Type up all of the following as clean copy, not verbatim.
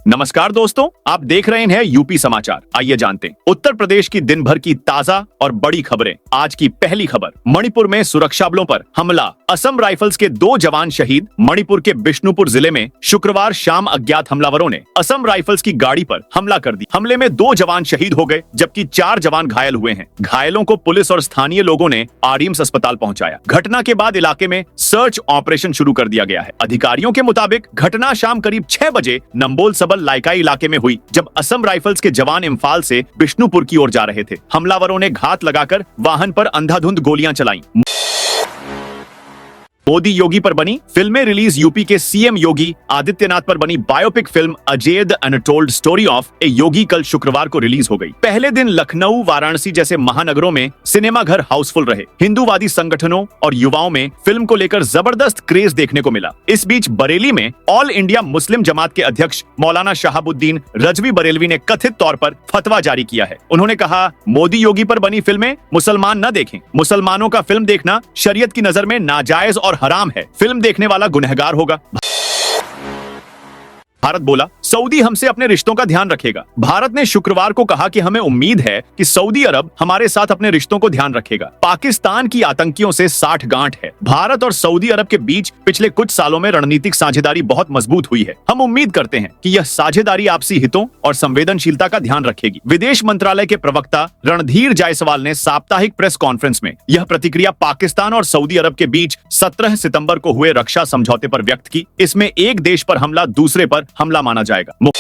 नमस्कार दोस्तों, आप देख रहे हैं यूपी समाचार। आइए जानते हैं उत्तर प्रदेश की दिन भर की ताजा और बड़ी खबरें। आज की पहली खबर, मणिपुर में सुरक्षा बलों पर हमला, असम राइफल्स के 2 जवान शहीद। मणिपुर के बिष्णुपुर जिले में शुक्रवार शाम अज्ञात हमलावरों ने असम राइफल्स की गाड़ी पर हमला कर दी। हमले में 2 जवान शहीद हो गए जबकि 4 जवान घायल हुए हैं। घायलों को पुलिस और स्थानीय लोगों ने आरिम्स अस्पताल पहुंचाया। घटना के बाद इलाके में सर्च ऑपरेशन शुरू कर दिया गया है। अधिकारियों के मुताबिक घटना शाम करीब 6 बजे नंबोल सबल लाइकाई इलाके में हुई, जब असम राइफल्स के जवान इम्फाल से बिष्णुपुर की ओर जा रहे थे। हमलावरों ने घात लगाकर वाहन पर अंधाधुंध गोलियां चलाईं। मोदी योगी पर बनी फिल्में रिलीज। यूपी के सीएम योगी आदित्यनाथ पर बनी biopic film Ajay the untold story of a Yogi कल शुक्रवार को रिलीज हो गई। पहले दिन लखनऊ, वाराणसी जैसे महानगरों में सिनेमा घर हाउसफुल रहे। हिंदूवादी संगठनों और युवाओं में फिल्म को लेकर जबरदस्त क्रेज देखने को मिला। इस बीच बरेली में ऑल इंडिया मुस्लिम जमात के अध्यक्ष मौलाना शहाबुद्दीन रजवी बरेलवी ने कथित तौर पर फतवा जारी किया है। उन्होंने कहा, मोदी योगी पर बनी फिल्में मुसलमान न देखें। मुसलमानों का फिल्म देखना शरीयत की नजर में नाजायज और हराम है। फिल्म देखने वाला गुनहगार होगा। भारत बोला, सऊदी हमसे अपने रिश्तों का ध्यान रखेगा। भारत ने शुक्रवार को कहा कि हमें उम्मीद है कि सऊदी अरब हमारे साथ अपने रिश्तों को ध्यान रखेगा। पाकिस्तान की आतंकियों से साठगांठ है। भारत और सऊदी अरब के बीच पिछले कुछ सालों में रणनीतिक साझेदारी बहुत मजबूत हुई है। हम उम्मीद करते हैं कि यह साझेदारी आपसी हितों और संवेदनशीलता का ध्यान रखेगी। विदेश मंत्रालय के प्रवक्ता रणधीर जायसवाल ने साप्ताहिक प्रेस कॉन्फ्रेंस में यह प्रतिक्रिया पाकिस्तान और सऊदी अरब के बीच 17 सितंबर को हुए रक्षा समझौते पर व्यक्त की। इसमें एक देश पर हमला दूसरे पर हमला माना जाएगा।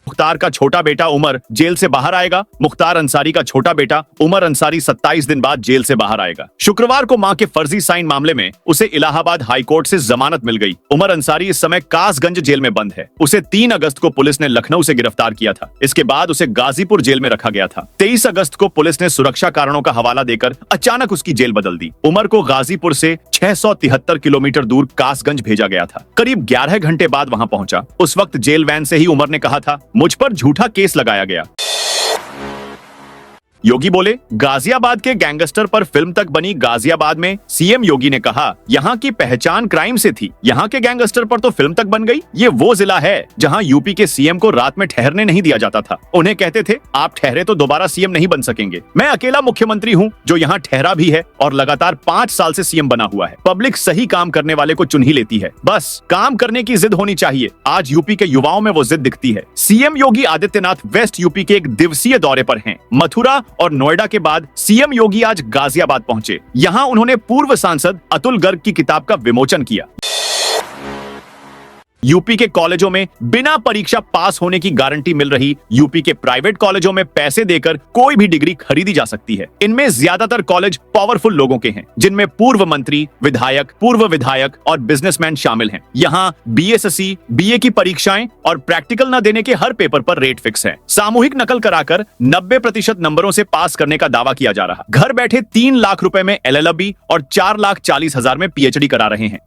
मुख्तार का छोटा बेटा उमर जेल से बाहर आएगा। मुख्तार अंसारी का छोटा बेटा उमर अंसारी 27 दिन बाद जेल से बाहर आएगा। शुक्रवार को मां के फर्जी साइन मामले में उसे इलाहाबाद हाई कोर्ट से जमानत मिल गई। उमर अंसारी इस समय कासगंज जेल में बंद है। उसे 3 अगस्त को पुलिस ने लखनऊ से गिरफ्तार किया था। इसके बाद उसे गाजीपुर जेल में रखा गया था। 23 अगस्त को पुलिस ने सुरक्षा कारणों का हवाला देकर अचानक उसकी जेल बदल दी। उमर को गाजीपुर से 673 किलोमीटर दूर कासगंज भेजा गया था। करीब 11 घंटे बाद वहां पहुंचा। उस वक्त जेल वैन से ही उमर ने कहा था, मुझ पर झूठा केस लगाया गया। योगी बोले, गाजियाबाद के गैंगस्टर पर फिल्म तक बनी। गाजियाबाद में सीएम योगी ने कहा, यहाँ की पहचान क्राइम से थी, यहाँ के गैंगस्टर पर तो फिल्म तक बन गई। ये वो जिला है जहाँ यूपी के सीएम को रात में ठहरने नहीं दिया जाता था। उन्हें कहते थे, आप ठहरे तो दोबारा सीएम नहीं बन सकेंगे। मैं अकेला मुख्यमंत्री हूँ जो यहाँ ठहरा भी है और लगातार 5 साल से सीएम बना हुआ है। पब्लिक सही काम करने वाले को चुन ही लेती है। बस काम करने की जिद होनी चाहिए। आज यूपी के युवाओं में वो जिद दिखती है। CM Yogi Adityanath west UP के एक दिवसीय दौरे पर हैं। मथुरा और नोएडा के बाद सीएम योगी आज गाजियाबाद पहुंचे। यहां उन्होंने पूर्व सांसद अतुल गर्ग की किताब का विमोचन किया। यूपी के कॉलेजों में बिना परीक्षा पास होने की गारंटी मिल रही। यूपी के प्राइवेट कॉलेजों में पैसे देकर कोई भी डिग्री खरीदी जा सकती है। इनमें ज्यादातर कॉलेज पावरफुल लोगों के हैं, जिनमें पूर्व मंत्री, विधायक, पूर्व विधायक और बिजनेसमैन शामिल हैं। यहाँ बीएससी, बीए की परीक्षाएं और प्रैक्टिकल न देने के हर पेपर पर रेट फिक्स है। सामूहिक नकल कराकर 90% नंबरों से पास करने का दावा किया जा रहा। घर बैठे 3 लाख रुपए में LLB और 4,40,000 में PhD करा रहे हैं।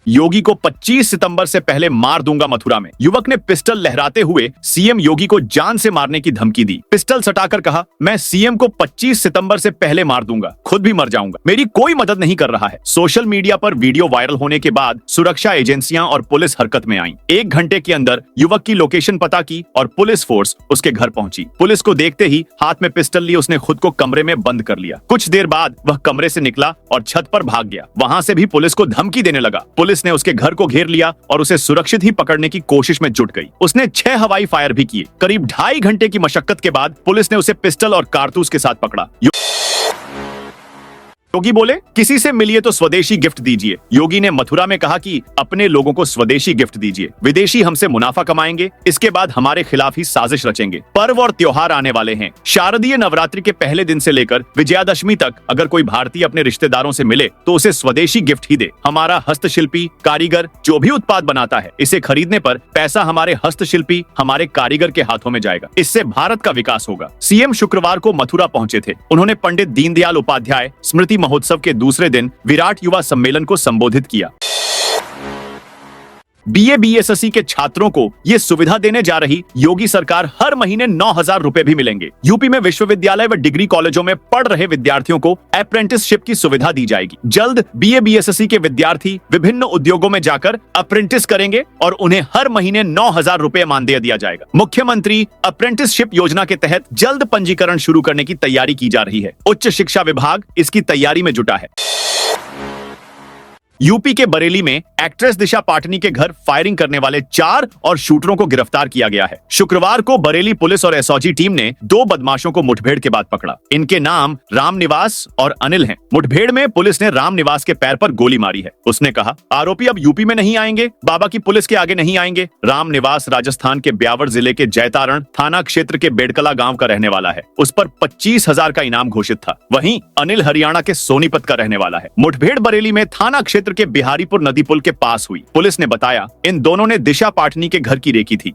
योगी को 25 सितंबर से पहले मार दूंगा। मथुरा में युवक ने पिस्टल लहराते हुए सीएम योगी को जान से मारने की धमकी दी। पिस्टल सटाकर कहा, मैं सीएम को 25 सितंबर से पहले मार दूंगा, खुद भी मर जाऊंगा। मेरी कोई मदद नहीं कर रहा है। सोशल मीडिया पर वीडियो वायरल होने के बाद सुरक्षा एजेंसियां और पुलिस हरकत में आई। 1 घंटे के अंदर युवक की लोकेशन पता की और पुलिस फोर्स उसके घर पहुंची। पुलिस को देखते ही हाथ में पिस्टल लिए उसने खुद को कमरे में बंद कर लिया। कुछ देर बाद वह कमरे से निकला और छत पर भाग गया। वहां से भी पुलिस को धमकी देने लगा। पुलिस ने उसके घर को घेर लिया और उसे सुरक्षित ही पकड़ने की कोशिश में जुट गई। उसने 6 हवाई फायर भी किए। करीब 2.5 घंटे की मशक्कत के बाद पुलिस ने उसे पिस्टल और कारतूस के साथ पकड़ा। योगी बोले, किसी से मिलिए तो स्वदेशी गिफ्ट दीजिए। योगी ने मथुरा में कहा कि अपने लोगों को स्वदेशी गिफ्ट दीजिए। विदेशी हमसे मुनाफा कमाएंगे, इसके बाद हमारे खिलाफ ही साजिश रचेंगे। पर्व और त्योहार आने वाले हैं। शारदीय नवरात्रि के पहले दिन से लेकर विजयादशमी तक अगर कोई भारतीय अपने रिश्तेदारों से मिले तो उसे स्वदेशी गिफ्ट ही दे। हमारा हस्तशिल्पी कारीगर जो भी उत्पाद बनाता है, इसे खरीदने पर पैसा हमारे हस्तशिल्पी, हमारे कारीगर के हाथों में जाएगा। इससे भारत का विकास होगा। सीएम शुक्रवार को मथुरा पहुंचे थे। उन्होंने पंडित दीनदयाल उपाध्याय स्मृति महोत्सव के दूसरे दिन विराट युवा सम्मेलन को संबोधित किया। बीए बीएसएससी के छात्रों को ये सुविधा देने जा रही योगी सरकार हर महीने 9,000 रुपए भी मिलेंगे। यूपी में विश्वविद्यालय व डिग्री कॉलेजों में पढ़ रहे विद्यार्थियों को अप्रेंटिसशिप की सुविधा दी जाएगी। जल्द बीए बीएसएससी के विद्यार्थी विभिन्न उद्योगों में जाकर अप्रेंटिस करेंगे और उन्हें हर महीने 9,000 रुपए मानदेय दिया जाएगा। मुख्यमंत्री अप्रेंटिसशिप योजना के तहत जल्द पंजीकरण शुरू करने की तैयारी की जा रही है। उच्च शिक्षा विभाग इसकी तैयारी में जुटा है। यूपी के बरेली में एक्ट्रेस दिशा पाटनी के घर फायरिंग करने वाले 4 और शूटरों को गिरफ्तार किया गया है। शुक्रवार को बरेली पुलिस और एसओजी टीम ने 2 बदमाशों को मुठभेड़ के बाद पकड़ा। इनके नाम रामनिवास और अनिल हैं। मुठभेड़ में पुलिस ने रामनिवास के पैर पर गोली मारी है। उसने कहा, आरोपी अब यूपी में नहीं आएंगे, बाबा की पुलिस के आगे नहीं आएंगे। रामनिवास राजस्थान के ब्यावर जिले के जैतारण थाना क्षेत्र के बेड़कला गांव का रहने वाला है। उस पर 25,000 का इनाम घोषित था। वहीं अनिल हरियाणा के सोनीपत का रहने वाला है। मुठभेड़ बरेली में थाना क्षेत्र के बिहारीपुर नदी पुल के पास हुई। पुलिस ने बताया, इन दोनों ने दिशा पाटनी के घर की रेकी थी।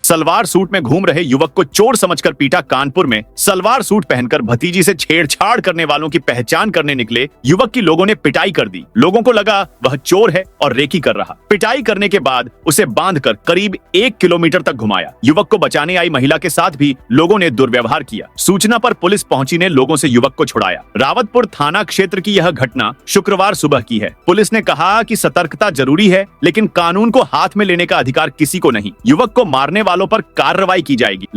सलवार सूट में घूम रहे युवक को चोर समझकर पीटा। कानपुर में सलवार सूट पहनकर भतीजी से छेड़छाड़ करने वालों की पहचान करने निकले युवक की लोगों ने पिटाई कर दी। लोगों को लगा वह चोर है और रेकी कर रहा। पिटाई करने के बाद उसे बांधकर करीब 1 किलोमीटर तक घुमाया। युवक को बचाने आई महिला के साथ भी लोगों ने दुर्व्यवहार किया। सूचना पर पुलिस पहुंची ने लोगों से युवक को छुड़ाया। रावतपुर थाना क्षेत्र की यह घटना शुक्रवार सुबह की है। पुलिस ने कहा कि सतर्कता जरूरी है, लेकिन कानून को हाथ में लेने का अधिकार किसी को नहीं। युवक को मारने वालों पर कार्रवाई की जाएगी।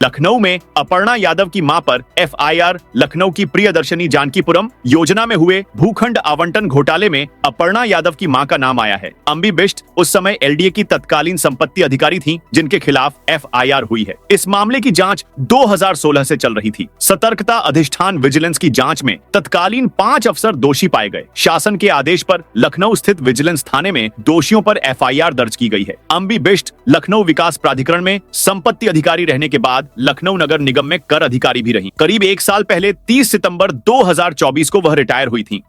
लखनऊ में अपर्णा यादव की मां पर एफआईआर। लखनऊ की प्रियदर्शनी जानकीपुरम योजना में हुए भूखंड आवंटन घोटाले में अपर्णा यादव की मां का नाम आया है। अम्बी बिष्ट उस समय एलडीए की तत्कालीन संपत्ति अधिकारी थीं, जिनके खिलाफ एफआईआर हुई है। इस मामले की जांच 2016 से चल रही थी। सतर्कता अधिष्ठान विजिलेंस की जांच में तत्कालीन 5 अफसर दोषी पाए गए। शासन के आदेश पर लखनऊ स्थित विजिलेंस थाने में दोषियों पर एफआईआर दर्ज की गई है। अम्बी बिष्ट लखनऊ विकास प्राधिकरण में संपत्ति अधिकारी रहने के बाद लखनऊ नगर निगम में कर अधिकारी भी रही। करीब 1 साल पहले 30 सितंबर 2024 को वह रिटायर हुई थी।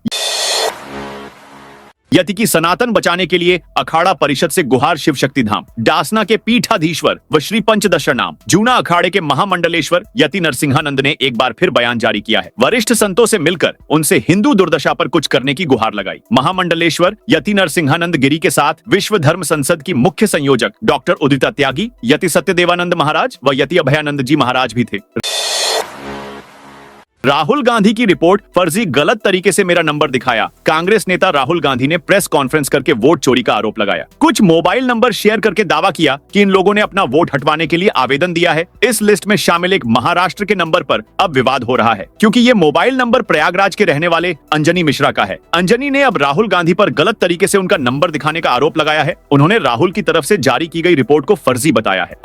यति की सनातन बचाने के लिए अखाड़ा परिषद से गुहार शिव शक्ति धाम। डासना के पीठाधीश्वर व श्री पंचदश नाम जूना अखाड़े के महामंडलेश्वर यति नरसिंहानंद ने एक बार फिर बयान जारी किया है। वरिष्ठ संतों से मिलकर उनसे हिंदू दुर्दशा पर कुछ करने की गुहार लगाई। महामंडलेश्वर यति नरसिंहानंद गिरी के साथ विश्व धर्म संसद की मुख्य संयोजक डॉक्टर उदिता त्यागी, यति सत्यदेवानंद महाराज व यति अभयानंद जी महाराज भी थे। राहुल गांधी की रिपोर्ट फर्जी गलत तरीके से मेरा नंबर दिखाया। कांग्रेस नेता राहुल गांधी ने प्रेस कॉन्फ्रेंस करके वोट चोरी का आरोप लगाया। कुछ मोबाइल नंबर शेयर करके दावा किया कि इन लोगों ने अपना वोट हटवाने के लिए आवेदन दिया है। इस लिस्ट में शामिल एक महाराष्ट्र के नंबर पर अब विवाद हो रहा है, क्योंकि ये मोबाइल नंबर प्रयागराज के रहने वाले अंजनी मिश्रा का है। अंजनी ने अब राहुल गांधी पर गलत तरीके से उनका नंबर दिखाने का आरोप लगाया है। उन्होंने राहुल की तरफ से जारी की गई रिपोर्ट को फर्जी बताया है।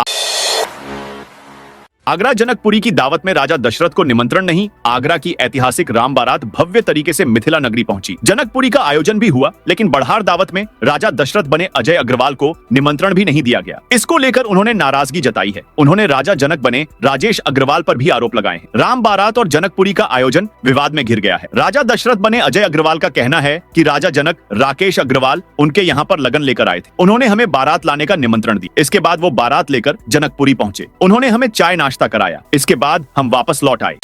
आगरा जनकपुरी की दावत में राजा दशरथ को निमंत्रण नहीं। आगरा की ऐतिहासिक राम बारात भव्य तरीके से मिथिला नगरी पहुंची। जनकपुरी का आयोजन भी हुआ, लेकिन बढ़ार दावत में राजा दशरथ बने अजय अग्रवाल को निमंत्रण भी नहीं दिया गया। इसको लेकर उन्होंने नाराजगी जताई है। उन्होंने राजा जनक बने राजेश अग्रवाल पर भी आरोप लगाए हैं। राम बारात और जनकपुरी का आयोजन विवाद में घिर गया है। राजा दशरथ बने अजय अग्रवाल का कहना है कि राजा जनक राकेश अग्रवाल उनके यहाँ पर लगन लेकर आए थे। उन्होंने हमें बारात लाने का निमंत्रण दिया। इसके बाद वो बारात लेकर जनकपुरी पहुंचे। उन्होंने हमें चाय नाश्ता कराया। इसके बाद हम वापस लौट आए।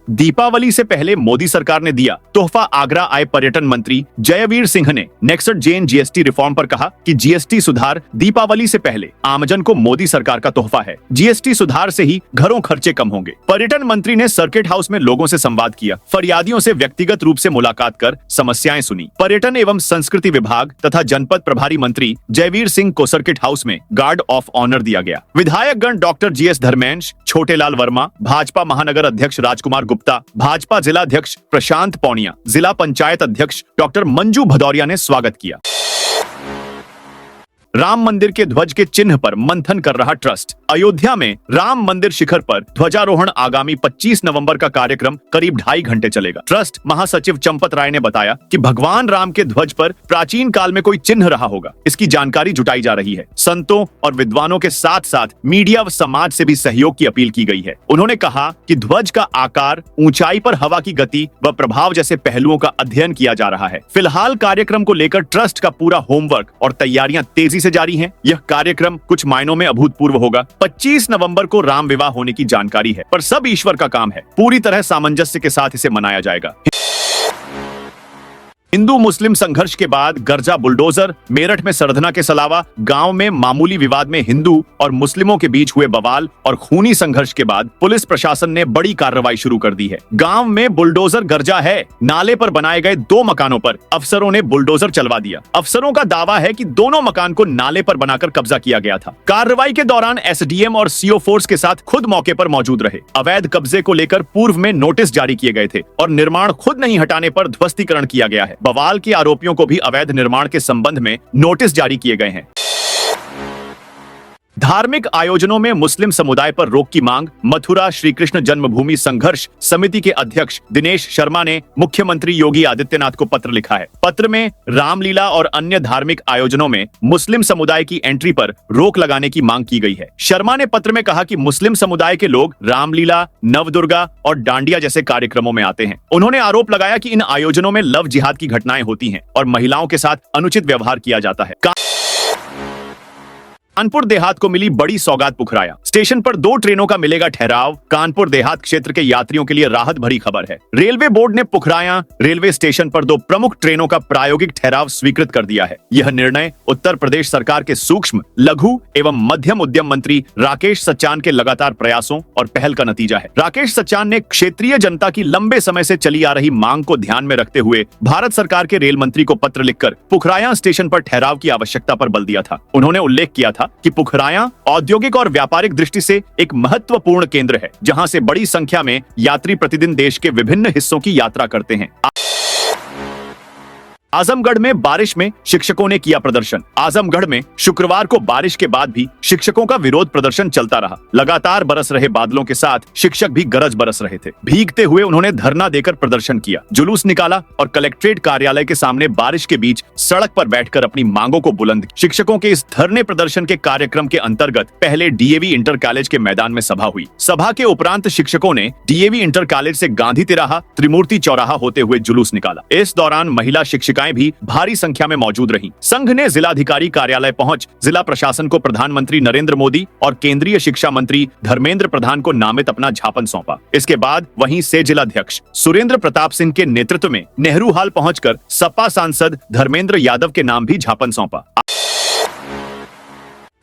दीपावली से पहले मोदी सरकार ने दिया तोहफा। आगरा आए पर्यटन मंत्री जयवीर सिंह ने नेक्सट जेन जीएसटी रिफॉर्म पर कहा कि जीएसटी सुधार दीपावली से पहले आमजन को मोदी सरकार का तोहफा है। जीएसटी सुधार से ही घरों खर्चे कम होंगे। पर्यटन मंत्री ने सर्किट हाउस में लोगों से संवाद किया। फरियादियों से व्यक्तिगत रूप से मुलाकात कर समस्याएं सुनी। पर्यटन एवं संस्कृति विभाग तथा जनपद प्रभारी मंत्री जयवीर सिंह को सर्किट हाउस में गार्ड ऑफ ऑनर दिया गया। विधायकगण डॉक्टर जीएस धर्मेंश, छोटेलाल वर्मा, भाजपा महानगर अध्यक्ष राजकुमार गुप्ता, भाजपा जिलाध्यक्ष प्रशांत पौनिया, जिला पंचायत अध्यक्ष डॉक्टर मंजू भदौरिया ने स्वागत किया। राम मंदिर के ध्वज के चिन्ह पर मंथन कर रहा ट्रस्ट। अयोध्या में राम मंदिर शिखर पर ध्वजारोहण आगामी 25 नवंबर का कार्यक्रम करीब 2.5 घंटे चलेगा। ट्रस्ट महासचिव चंपत राय ने बताया कि भगवान राम के ध्वज पर प्राचीन काल में कोई चिन्ह रहा होगा। इसकी जानकारी जुटाई जा रही है। संतों और विद्वानों के साथ साथ मीडिया व समाज से भी सहयोग की अपील की गई है। उन्होंने कहा कि ध्वज का आकार, ऊंचाई पर हवा की गति व प्रभाव जैसे पहलुओं का अध्ययन किया जा रहा है। फिलहाल कार्यक्रम को लेकर ट्रस्ट का पूरा होमवर्क और तैयारियां तेजी से जारी हैं। यह कार्यक्रम कुछ मायनों में अभूतपूर्व होगा। 25 नवंबर को राम विवाह होने की जानकारी है, पर सब ईश्वर का काम है। पूरी तरह सामंजस्य के साथ इसे मनाया जाएगा। हिंदू मुस्लिम संघर्ष के बाद गर्जा बुलडोजर, मेरठ में सरधना के अलावा गांव में मामूली विवाद में हिंदू और मुस्लिमों के बीच हुए बवाल और खूनी संघर्ष के बाद पुलिस प्रशासन ने बड़ी कार्रवाई शुरू कर दी है। गांव में बुलडोजर गर्जा है। नाले पर बनाए गए 2 मकानों पर अफसरों ने बुलडोजर चलवा दिया। अफसरों का दावा है कि दोनों मकान को नाले पर बनाकर कब्जा किया गया था। कार्रवाई के दौरान एसडीएम और सीओ फोर्स के साथ खुद मौके पर मौजूद रहे। अवैध कब्जे को लेकर पूर्व में नोटिस जारी किए गए थे और निर्माण खुद नहीं हटाने पर ध्वस्तीकरण किया गया है। बवाल के आरोपियों को भी अवैध निर्माण के संबंध में नोटिस जारी किए गए हैं। धार्मिक आयोजनों में मुस्लिम समुदाय पर रोक की मांग। मथुरा श्री कृष्ण जन्मभूमि संघर्ष समिति के अध्यक्ष दिनेश शर्मा ने मुख्यमंत्री योगी आदित्यनाथ को पत्र लिखा है। पत्र में रामलीला और अन्य धार्मिक आयोजनों में मुस्लिम समुदाय की एंट्री पर रोक लगाने की मांग की गई है। शर्मा ने पत्र में कहा कि मुस्लिम समुदाय के लोग रामलीला, नवदुर्गा और डांडिया जैसे कार्यक्रमों में आते हैं। उन्होंने आरोप लगाया कि इन आयोजनों में लव जिहाद की घटनाएं होती हैं और महिलाओं के साथ अनुचित व्यवहार किया जाता है। कानपुर देहात को मिली बड़ी सौगात। पुखराया स्टेशन पर 2 ट्रेनों का मिलेगा ठहराव। कानपुर देहात क्षेत्र के यात्रियों के लिए राहत भरी खबर है। रेलवे बोर्ड ने पुखराया रेलवे स्टेशन पर 2 प्रमुख ट्रेनों का प्रायोगिक ठहराव स्वीकृत कर दिया है। यह निर्णय उत्तर प्रदेश सरकार के सूक्ष्म, लघु एवं मध्यम उद्यम मंत्री राकेश सचान के लगातार प्रयासों और पहल का नतीजा है। राकेश सचान ने क्षेत्रीय जनता की लंबे समय से चली आ रही मांग को ध्यान में रखते हुए भारत सरकार के रेल मंत्री को पत्र लिखकर पुखराया स्टेशन पर ठहराव की आवश्यकता पर बल दिया था। उन्होंने उल्लेख किया था कि पुखराया औद्योगिक और व्यापारिक दृष्टि से एक महत्वपूर्ण केंद्र है, जहां से बड़ी संख्या में यात्री प्रतिदिन देश के विभिन्न हिस्सों की यात्रा करते हैं। आजमगढ़ में बारिश में शिक्षकों ने किया प्रदर्शन। आजमगढ़ में शुक्रवार को बारिश के बाद भी शिक्षकों का विरोध प्रदर्शन चलता रहा। लगातार बरस रहे बादलों के साथ शिक्षक भी गरज बरस रहे थे। भीगते हुए उन्होंने धरना देकर प्रदर्शन किया, जुलूस निकाला और कलेक्ट्रेट कार्यालय के सामने बारिश के बीच सड़क पर बैठकर अपनी मांगों को बुलंद किया। शिक्षकों के इस धरने प्रदर्शन के कार्यक्रम के अंतर्गत पहले डीएवी इंटर कॉलेज के मैदान में सभा हुई। सभा के उपरांत शिक्षकों ने डीएवी इंटर कॉलेज से गांधी तिराहा, त्रिमूर्ति चौराहा होते हुए जुलूस निकाला। इस दौरान महिला शिक्षिकाएं भी भारी संख्या में मौजूद रहीं। संघ ने जिलाधिकारी कार्यालय पहुंच जिला प्रशासन को प्रधानमंत्री नरेंद्र मोदी और केंद्रीय शिक्षा मंत्री धर्मेंद्र प्रधान को नामित अपना ज्ञापन सौंपा। इसके बाद वहीं से जिलाध्यक्ष सुरेंद्र प्रताप सिंह के नेतृत्व में नेहरू हाल पहुंचकर सपा सांसद धर्मेंद्र यादव के नाम भी ज्ञापन सौंपा।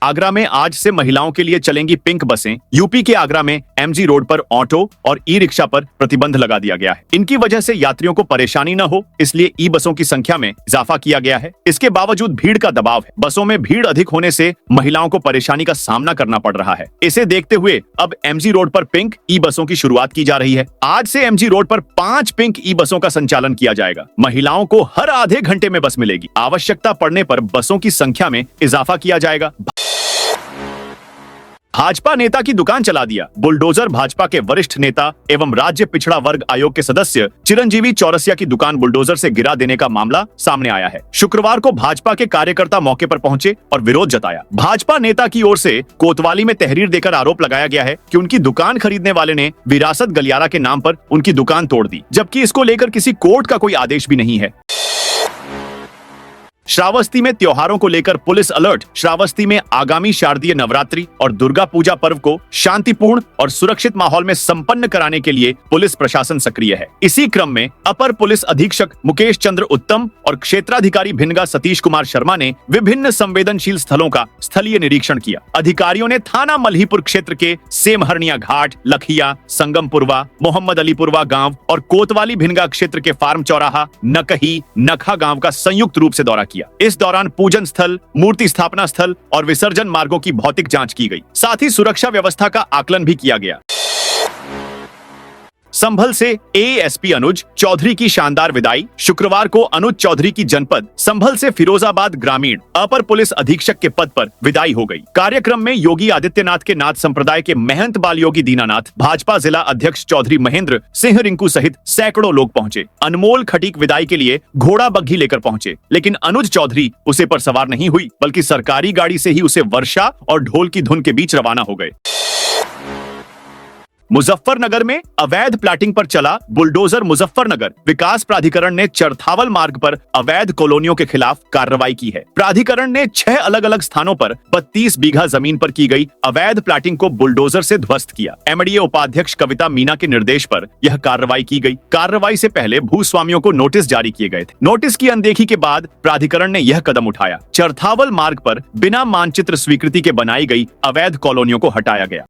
आगरा में आज से महिलाओं के लिए चलेंगी पिंक बसें। यूपी के आगरा में एमजी रोड पर ऑटो और ई रिक्शा पर प्रतिबंध लगा दिया गया है। इनकी वजह से यात्रियों को परेशानी न हो, इसलिए ई बसों की संख्या में इजाफा किया गया है। इसके बावजूद भीड़ का दबाव है। बसों में भीड़ अधिक होने से महिलाओं को परेशानी का सामना करना पड़ रहा है। इसे देखते हुए अब एमजी रोड पर पिंक ई बसों की शुरुआत की जा रही है। आज से एमजी रोड पर 5 पिंक ई बसों का संचालन किया जाएगा। महिलाओं को हर आधे घंटे में बस मिलेगी। आवश्यकता पड़ने पर बसों की संख्या में इजाफा किया जाएगा। भाजपा नेता की दुकान चला दिया। बुलडोजर भाजपा के वरिष्ठ नेता एवं राज्य पिछड़ा वर्ग आयोग के सदस्य चिरंजीवी चौरसिया की दुकान बुलडोजर से गिरा देने का मामला सामने आया है। शुक्रवार को भाजपा के कार्यकर्ता मौके पर पहुंचे और विरोध जताया। भाजपा नेता की ओर से कोतवाली में तहरीर देकर आरोप लगाया गया है कि उनकी दुकान खरीदने वाले ने विरासत गलियारा के नाम पर उनकी दुकान तोड़ दी, जबकि इसको लेकर किसी कोर्ट का कोई आदेश भी नहीं है। श्रावस्ती में त्योहारों को लेकर पुलिस अलर्ट। श्रावस्ती में आगामी शारदीय नवरात्रि और दुर्गा पूजा पर्व को शांतिपूर्ण और सुरक्षित माहौल में संपन्न कराने के लिए पुलिस प्रशासन सक्रिय है। इसी क्रम में अपर पुलिस अधीक्षक मुकेश चंद्र उत्तम और क्षेत्राधिकारी भिनगा सतीश कुमार शर्मा ने विभिन्न संवेदनशील स्थलों का स्थलीय निरीक्षण किया। अधिकारियों ने थाना मल्हीपुर क्षेत्र के सेमहरनिया घाट, लखिया, संगमपुरवा, मोहम्मद अलीपुरवा गांव और कोतवाली भिनगा क्षेत्र के फार्म चौराहा, नकही, नखा गांव का संयुक्त रूप से दौरा किया। इस दौरान पूजन स्थल, मूर्ति स्थापना स्थल और विसर्जन मार्गों की भौतिक जांच की गई। साथ ही सुरक्षा व्यवस्था का आकलन भी किया गया। संभल से एएसपी अनुज चौधरी की शानदार विदाई। शुक्रवार को अनुज चौधरी की जनपद संभल से फिरोजाबाद ग्रामीण अपर पुलिस अधीक्षक के पद पर विदाई हो गई। कार्यक्रम में योगी आदित्यनाथ के नाथ संप्रदाय के महंत बाल योगी दीनानाथ, भाजपा जिला अध्यक्ष चौधरी महेंद्र सिंह रिंकू सहित सैकड़ों लोग पहुंचे। अनमोल खटीक विदाई के लिए घोड़ा बग्घी लेकर पहुंचे, लेकिन अनुज चौधरी उसे पर सवार नहीं हुई, बल्कि सरकारी गाड़ी से ही उसे वर्षा और ढोल की धुन के बीच रवाना हो गए। मुजफ्फरनगर में अवैध प्लाटिंग पर चला बुलडोजर। मुजफ्फरनगर विकास प्राधिकरण ने चरथावल मार्ग पर अवैध कॉलोनियों के खिलाफ कार्रवाई की है। प्राधिकरण ने 6 अलग अलग स्थानों पर 32 बीघा जमीन पर की गई अवैध प्लाटिंग को बुलडोजर से ध्वस्त किया। एमडीए उपाध्यक्ष कविता मीना के निर्देश पर यह कार्रवाई की गई। कार्रवाई से पहले भूस्वामियों को नोटिस जारी किए गए थे। नोटिस की अनदेखी के बाद प्राधिकरण ने यह कदम उठाया। चरथावल मार्ग पर बिना मानचित्र स्वीकृति के बनाई गई अवैध कॉलोनियों को हटाया गया।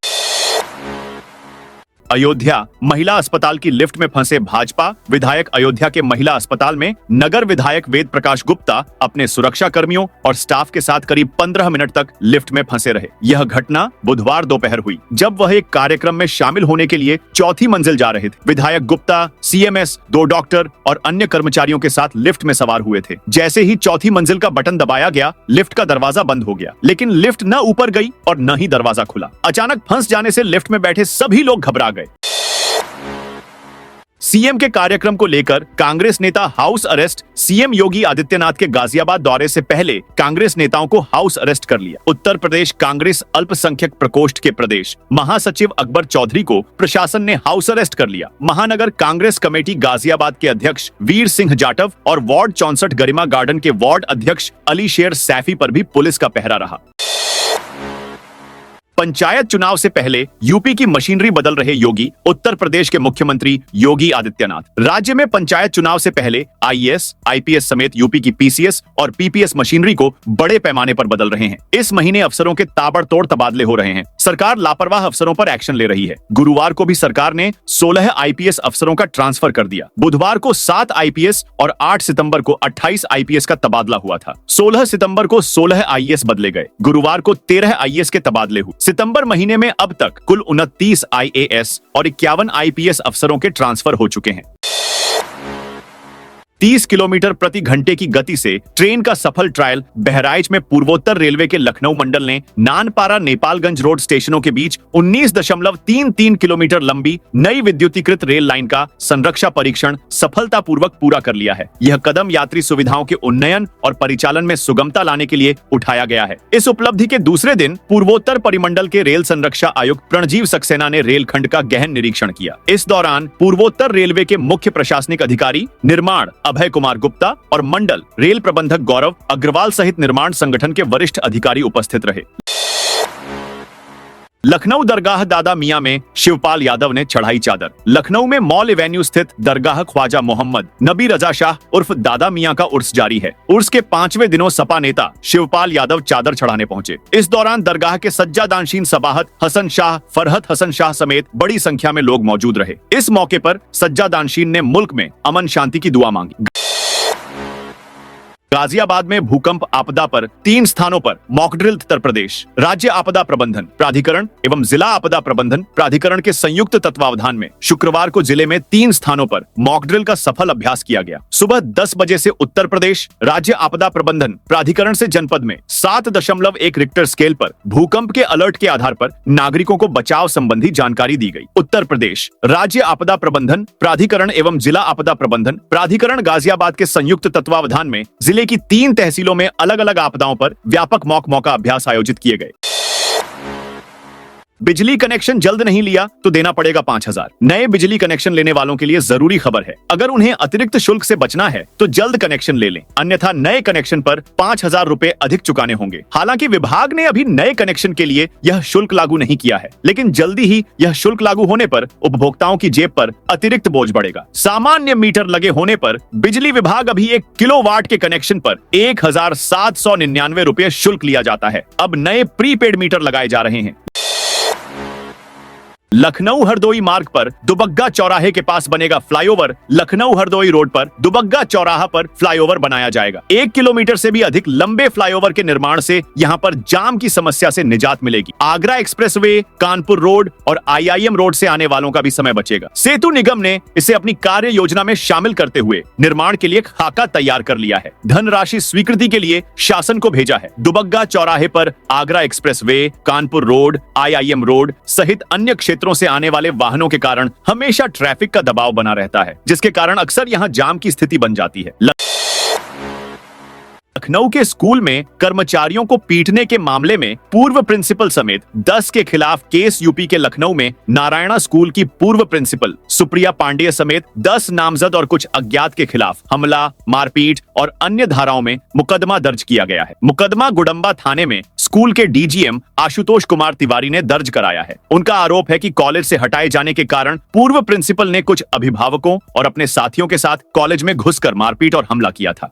अयोध्या महिला अस्पताल की लिफ्ट में फंसे भाजपा विधायक। अयोध्या के महिला अस्पताल में नगर विधायक वेद प्रकाश गुप्ता अपने सुरक्षा कर्मियों और स्टाफ के साथ करीब 15 मिनट तक लिफ्ट में फंसे रहे। यह घटना बुधवार दोपहर हुई, जब वह एक कार्यक्रम में शामिल होने के लिए चौथी मंजिल जा रहे थे। विधायक गुप्ता, सीएमएस, 2 डॉक्टर और अन्य कर्मचारियों के साथ लिफ्ट में सवार हुए थे। जैसे ही चौथी मंजिल का बटन दबाया गया, लिफ्ट का दरवाजा बंद हो गया, लेकिन लिफ्ट न ऊपर गई और न ही दरवाजा खुला। अचानक फंस जाने से लिफ्ट में बैठे सभी लोग घबरा गए। सीएम के कार्यक्रम को लेकर कांग्रेस नेता house arrest. CM Yogi Adityanath के गाजियाबाद दौरे से पहले कांग्रेस नेताओं को हाउस अरेस्ट कर लिया। उत्तर प्रदेश कांग्रेस अल्पसंख्यक प्रकोष्ठ के प्रदेश महासचिव अकबर चौधरी को प्रशासन ने हाउस अरेस्ट कर लिया। महानगर कांग्रेस कमेटी गाजियाबाद के अध्यक्ष वीर सिंह जाटव और वार्ड 64 गरिमा गार्डन के वार्ड अध्यक्ष अली शेर सैफी पर भी पुलिस का पहरा रहा। पंचायत चुनाव से पहले यूपी की मशीनरी बदल रहे योगी। उत्तर प्रदेश के मुख्यमंत्री योगी आदित्यनाथ राज्य में पंचायत चुनाव से पहले आईएएस, आईपीएस समेत यूपी की पीसीएस और पीपीएस मशीनरी को बड़े पैमाने पर बदल रहे हैं। इस महीने अफसरों के ताबड़तोड़ तबादले हो रहे हैं। सरकार लापरवाह अफसरों पर एक्शन ले रही है। गुरुवार को भी सरकार ने 16 आईपीएस अफसरों का ट्रांसफर कर दिया। बुधवार को 7 आईपीएस और 8 सितंबर को 28 आईपीएस का तबादला हुआ था। 16 सितंबर को 16 आईएएस बदले गए। गुरुवार को 13 आईएएस के तबादले हुए। सितंबर महीने में अब तक कुल 29 आईएएस और 51 आईपीएस अफसरों के ट्रांसफर हो चुके हैं। 30 किलोमीटर प्रति घंटे की गति से ट्रेन का सफल ट्रायल बहराइच में पूर्वोत्तर रेलवे के लखनऊ मंडल ने नानपारा नेपालगंज रोड स्टेशनों के बीच 19.33 किलोमीटर लंबी नई विद्युतीकृत रेल लाइन का संरक्षा परीक्षण सफलतापूर्वक पूरा कर लिया है। यह कदम यात्री सुविधाओं के उन्नयन और परिचालन में सुगमता लाने के लिए उठाया गया है। इस उपलब्धि के दूसरे दिन पूर्वोत्तर परिमंडल के रेल संरक्षा आयुक्त प्रणजीव सक्सेना ने रेलखंड का गहन निरीक्षण किया। इस दौरान पूर्वोत्तर रेलवे के मुख्य प्रशासनिक अधिकारी निर्माण अभय कुमार गुप्ता और मंडल रेल प्रबंधक गौरव अग्रवाल सहित निर्माण संगठन के वरिष्ठ अधिकारी उपस्थित रहे। लखनऊ दरगाह दादा मियां में शिवपाल यादव ने चढ़ाई चादर। लखनऊ में मॉल एवेन्यू स्थित दरगाह ख्वाजा मोहम्मद नबी रजा शाह उर्फ दादा मियां का उर्स जारी है। उर्स के 5वें दिनों सपा नेता शिवपाल यादव चादर चढ़ाने पहुंचे। इस दौरान दरगाह के सज्जादानशीन सबाहत हसन शाह, फरहत हसन शाह समेत बड़ी संख्या में लोग मौजूद रहे। इस मौके पर सज्जादानशीन ने मुल्क में अमन शांति की दुआ मांगी। गाजियाबाद में भूकंप आपदा पर 3 स्थानों पर मॉक ड्रिल। उत्तर प्रदेश राज्य आपदा प्रबंधन प्राधिकरण एवं जिला आपदा प्रबंधन प्राधिकरण के संयुक्त तत्वावधान में शुक्रवार को जिले में 3 स्थानों पर मॉक ड्रिल का सफल अभ्यास किया गया। सुबह 10 बजे से उत्तर प्रदेश राज्य आपदा प्रबंधन प्राधिकरण से जनपद में 7.1 रिक्टर स्केल पर भूकंप के अलर्ट के आधार पर नागरिकों को बचाव संबंधी जानकारी दी गई। उत्तर प्रदेश राज्य आपदा प्रबंधन प्राधिकरण एवं जिला आपदा प्रबंधन प्राधिकरण गाजियाबाद के संयुक्त तत्वावधान में जिले की 3 तहसीलों में अलग अलग आपदाओं पर व्यापक मौका अभ्यास आयोजित किए गए। बिजली कनेक्शन जल्द नहीं लिया तो देना पड़ेगा 5,000। नए बिजली कनेक्शन लेने वालों के लिए जरूरी खबर है। अगर उन्हें अतिरिक्त शुल्क से बचना है तो जल्द कनेक्शन ले लें, अन्यथा नए कनेक्शन पर 5,000 रुपए अधिक चुकाने होंगे। हालांकि विभाग ने अभी नए कनेक्शन के लिए यह शुल्क लागू नहीं किया है, लेकिन जल्दी ही यह शुल्क लागू होने पर उपभोक्ताओं की जेब पर अतिरिक्त बोझ बढ़ेगा। सामान्य मीटर लगे होने पर बिजली विभाग अभी 1 किलोवाट के कनेक्शन पर 1,799 रुपए शुल्क लिया जाता है। अब नए प्रीपेड मीटर लगाए जा रहे हैं। लखनऊ हरदोई मार्ग पर दुबग्गा चौराहे के पास बनेगा फ्लाईओवर। लखनऊ हरदोई रोड पर दुबग्गा चौराहा पर फ्लाईओवर बनाया जाएगा। 1 किलोमीटर से भी अधिक लंबे फ्लाईओवर के निर्माण से यहां पर जाम की समस्या से निजात मिलेगी। आगरा एक्सप्रेसवे, कानपुर रोड और आईआईएम रोड से आने वालों का भी समय बचेगा। सेतु निगम ने इसे अपनी कार्य योजना में शामिल करते हुए निर्माण के लिए खाका तैयार कर लिया है। धनराशि स्वीकृति के लिए शासन को भेजा है। दुबग्गा चौराहे पर Agra expressway, Kanpur road, IIM road सहित अन्य क्षेत्रों से आने वाले वाहनों के कारण हमेशा ट्रैफिक का दबाव बना रहता है, जिसके कारण अक्सर यहां जाम की स्थिति बन जाती है। लखनऊ के स्कूल में कर्मचारियों को पीटने के मामले में पूर्व प्रिंसिपल समेत 10 के खिलाफ केस। यूपी के लखनऊ में नारायणा स्कूल की पूर्व प्रिंसिपल सुप्रिया पांडेय समेत 10 नामजद और कुछ अज्ञात के खिलाफ हमला, मारपीट और अन्य धाराओं में मुकदमा दर्ज किया गया है। मुकदमा गुडम्बा थाने में स्कूल के डीजीएम आशुतोष कुमार तिवारी ने दर्ज कराया है। उनका आरोप है कि कॉलेज से हटाए जाने के कारण पूर्व प्रिंसिपल ने कुछ अभिभावकों और अपने साथियों के साथ कॉलेज में घुसकर मारपीट और हमला किया था।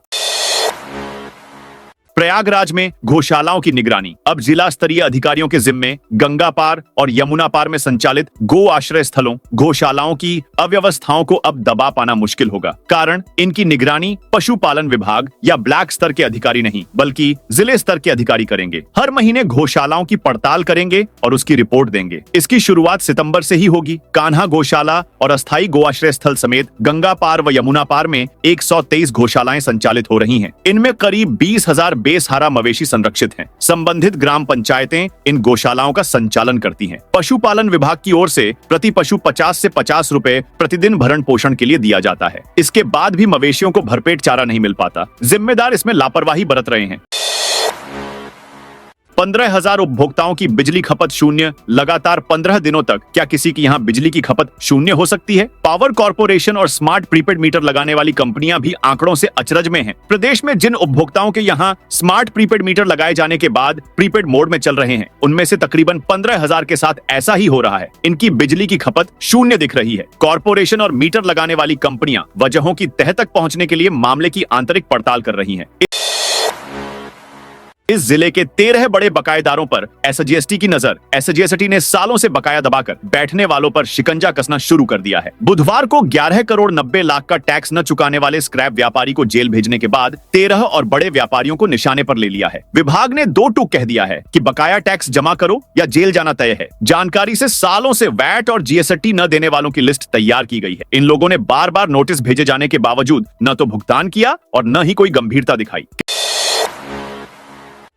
प्रयागराज में गौशालाओं की निगरानी अब जिला स्तरीय अधिकारियों के जिम्मे। गंगा पार और यमुना पार में संचालित गो आश्रय स्थलों, गौशालाओं की अव्यवस्थाओं को अब दबा पाना मुश्किल होगा। कारण इनकी निगरानी पशुपालन विभाग या ब्लैक स्तर के अधिकारी नहीं बल्कि जिले स्तर के अधिकारी करेंगे। हर महीने गौशालाओं की पड़ताल करेंगे और उसकी रिपोर्ट देंगे। इसकी शुरुआत सितंबर से ही होगी। कान्हा गौशाला और अस्थायी गो आश्रय स्थल समेत गंगा पार व यमुना पार में 123 गौशालाएं संचालित हो रही हैं। इनमें करीब 20,000 बेसहारा मवेशी संरक्षित हैं। संबंधित ग्राम पंचायतें इन गौशालाओं का संचालन करती हैं। पशुपालन विभाग की ओर से प्रति पशु 50 से 50 रुपए प्रतिदिन भरण पोषण के लिए दिया जाता है। इसके बाद भी मवेशियों को भरपेट चारा नहीं मिल पाता। जिम्मेदार इसमें लापरवाही बरत रहे हैं। 15,000 उपभोक्ताओं की बिजली खपत शून्य, लगातार 15 दिनों तक। क्या किसी की यहाँ बिजली की खपत शून्य हो सकती है? पावर कॉर्पोरेशन और स्मार्ट प्रीपेड मीटर लगाने वाली कंपनियां भी आंकड़ों से अचरज में हैं। प्रदेश में जिन उपभोक्ताओं के यहाँ स्मार्ट प्रीपेड मीटर लगाए जाने के बाद प्रीपेड मोड में चल रहे हैं, उनमें से तकरीबन 15,000 के साथ ऐसा ही हो रहा है। इनकी बिजली की खपत शून्य दिख रही है। कॉर्पोरेशन और मीटर लगाने वाली कंपनियां वजहों की तह तक पहुंचने के लिए मामले की आंतरिक पड़ताल कर रही हैं। इस जिले के 13 बड़े बकायेदारों पर एसजीएसटी की नजर। एसजीएसटी ने सालों से बकाया दबाकर बैठने वालों पर शिकंजा कसना शुरू कर दिया है। बुधवार को 11 करोड़ 90 लाख का टैक्स न चुकाने वाले स्क्रैप व्यापारी को जेल भेजने के बाद 13 और बड़े व्यापारियों को निशाने पर ले लिया है। विभाग ने 2 टूक कह दिया है कि बकाया टैक्स जमा करो या जेल जाना तय है। जानकारी से सालों से वैट और जीएसटी न देने वालों की लिस्ट तैयार की गई है। इन लोगों ने बार बार नोटिस भेजे जाने के बावजूद न तो भुगतान किया और न ही कोई गंभीरता दिखाई।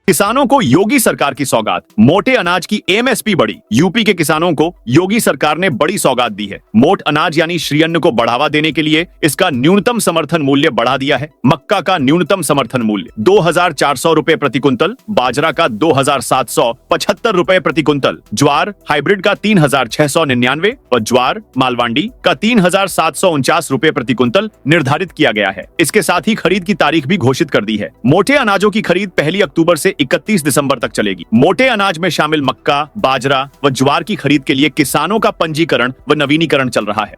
किसानों को योगी सरकार की सौगात। मोटे अनाज की एमएसपी बढ़ी। यूपी के किसानों को योगी सरकार ने बड़ी सौगात दी है। मोट अनाज यानी श्रीअन्न को बढ़ावा देने के लिए इसका न्यूनतम समर्थन मूल्य बढ़ा दिया है। मक्का का न्यूनतम समर्थन मूल्य 2,400 रुपए प्रति कुंतल, बाजरा का 2,775 रुपए प्रति कुंतल, ज्वार हाइब्रिड का 3,699 और ज्वार मालवांडी का 3,749 रुपए प्रति कुंतल निर्धारित किया गया है। इसके साथ ही खरीद की तारीख भी घोषित कर दी है। मोटे अनाजों की खरीद 1 अक्टूबर से 31 दिसंबर तक चलेगी। मोटे अनाज में शामिल मक्का, बाजरा व ज्वार की खरीद के लिए किसानों का पंजीकरण व नवीनीकरण चल रहा है।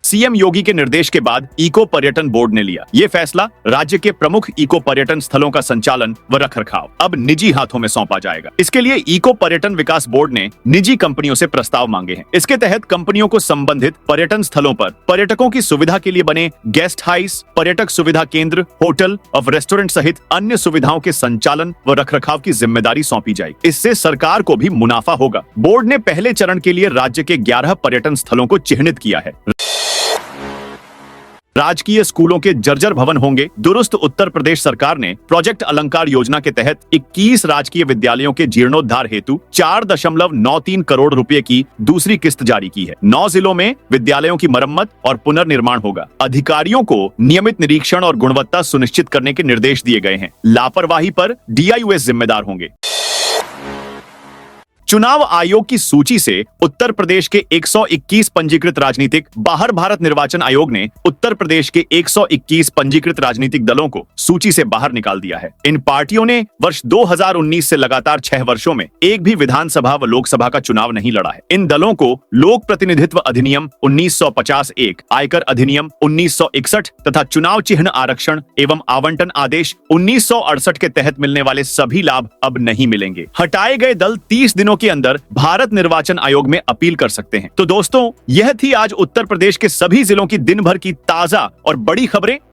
सीएम योगी के निर्देश के बाद इको पर्यटन बोर्ड ने लिया ये फैसला। राज्य के प्रमुख इको पर्यटन स्थलों का संचालन व रखरखाव अब निजी हाथों में सौंपा जाएगा। इसके लिए इको पर्यटन विकास बोर्ड ने निजी कंपनियों से प्रस्ताव मांगे हैं। इसके तहत कंपनियों को संबंधित पर्यटन स्थलों पर पर्यटकों की सुविधा के लिए बने गेस्ट हाउस, पर्यटक सुविधा केंद्र, होटल और रेस्टोरेंट सहित अन्य सुविधाओं के संचालन व रखरखाव की जिम्मेदारी सौंपी जाएगी। इससे सरकार को भी मुनाफा होगा। बोर्ड ने पहले चरण के लिए राज्य के 11 पर्यटन स्थलों को चिन्हित किया है। राजकीय स्कूलों के जर्जर भवन होंगे दुरुस्त। उत्तर प्रदेश सरकार ने प्रोजेक्ट अलंकार योजना के तहत 21 राजकीय विद्यालयों के जीर्णोद्धार हेतु 4.93 करोड़ रुपए की दूसरी किस्त जारी की है। 9 जिलों में विद्यालयों की मरम्मत और पुनर्निर्माण होगा। अधिकारियों को नियमित निरीक्षण और गुणवत्ता सुनिश्चित करने के निर्देश दिए गए हैं। लापरवाही पर डीआईयूएस जिम्मेदार होंगे। चुनाव आयोग की सूची से उत्तर प्रदेश के 121 पंजीकृत राजनीतिक। बाहर भारत निर्वाचन आयोग ने उत्तर प्रदेश के 121 पंजीकृत राजनीतिक दलों को सूची से बाहर निकाल दिया है। इन पार्टियों ने वर्ष 2019 से लगातार 6 वर्षों में एक भी विधानसभा व लोकसभा का चुनाव नहीं लड़ा है। इन दलों को लोक प्रतिनिधित्व अधिनियम 1950, आयकर अधिनियम 1961 तथा चुनाव चिन्ह आरक्षण एवं आवंटन आदेश 1968 के तहत मिलने वाले सभी लाभ अब नहीं मिलेंगे। हटाए गए दल 30 दिनों के अंदर भारत निर्वाचन आयोग में अपील कर सकते हैं। तो दोस्तों, यह थी आज उत्तर प्रदेश के सभी जिलों की दिन भर की ताजा और बड़ी खबरें।